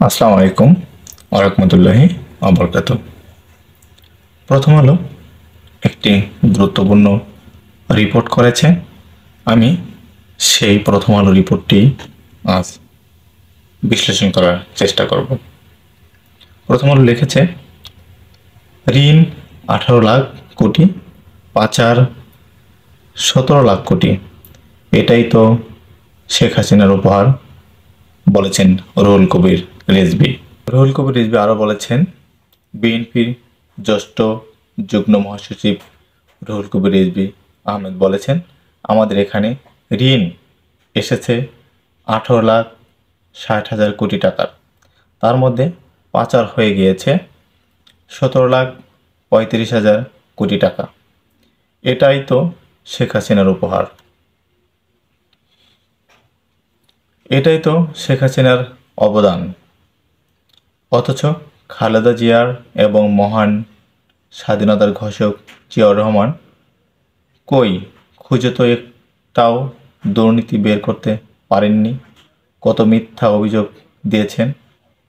আসসালামু আলাইকুম ওয়া রাহমাতুল্লাহি ওয়া বারাকাতুহু। প্রথম আলো একটি গুরুত্বপূর্ণ রিপোর্ট করেছে। আমি সেই প্রথম আলো রিপোর্টটি আজ বিশ্লেষণ করার চেষ্টা করব। প্রথম আলো লিখেছে, ঋণ 18 লাখ কোটি, পাচার 17 লাখ কোটি। এটাই তো শেখ হাসিনার উপহার, বলেছেন রুহুল কবির রিজভী। রুহুল কবির রিজভী আরও বলেছেন, বিএনপির জ্যেষ্ঠ যুগ্ম মহাসচিব রুহুল কবির রিজভী আহমেদ বলেছেন, আমাদের এখানে ঋণ এসেছে 18,60,000 কোটি টাকার, তার মধ্যে পাচার হয়ে গিয়েছে 17,35,000 কোটি টাকা। এটাই তো শেখ হাসিনার উপহার, এটাই তো শেখ হাসিনার অবদান। অথচ খালেদা জিয়ার এবং মহান স্বাধীনতার ঘোষক জিয়াউর রহমান কই, খুঁজে তো একটাও দুর্নীতি বের করতে পারেননি। কত মিথ্যা অভিযোগ দিয়েছেন,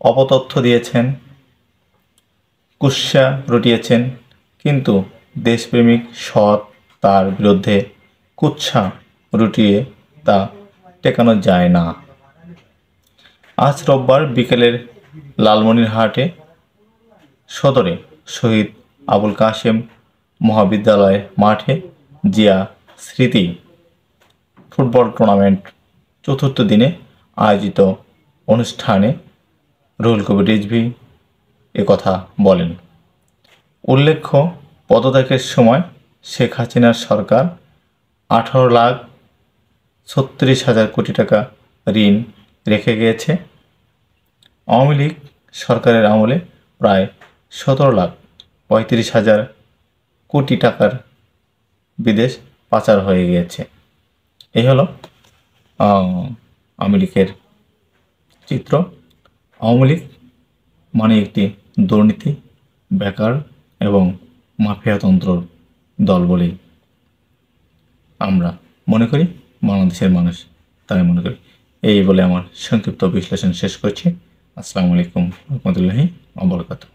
অপতথ্য দিয়েছেন, কুৎসা রটিয়েছেন, কিন্তু দেশপ্রেমিক সৎ তার বিরুদ্ধে কুৎসা রটিয়ে তা টেকানো যায় না। আজ রোববার বিকেলের লালমনিরহাটে সদরে শহীদ আবুল কাশেম মহাবিদ্যালয় মাঠে জিয়া স্মৃতি ফুটবল টুর্নামেন্ট চতুর্থ দিনে আয়োজিত অনুষ্ঠানে রুহুল কবির রিজভী একথা বলেন। উল্লেখ্য, পদত্যাগের সময় শেখ হাসিনার সরকার 18,36,000 কোটি টাকা ঋণ রেখে গিয়েছে। আওয়ামী লীগ সরকারের আমলে প্রায় 17,35,000 কোটি টাকার বিদেশ পাচার হয়ে গিয়েছে। এই হলো আওয়ামী লীগের চিত্র। আওয়ামী লীগ মানে একটি দুর্নীতি, বেকার এবং মাফিয়াতন্ত্রর দল বলেই আমরা মনে করি, বাংলাদেশের মানুষ তাই মনে করি। এই বলে আমার সংক্ষিপ্ত বিশ্লেষণ শেষ করছি। আসসালামু আলাইকুম ওয়া রাহমাতুল্লাহি ওয়া বারাকাতুহু।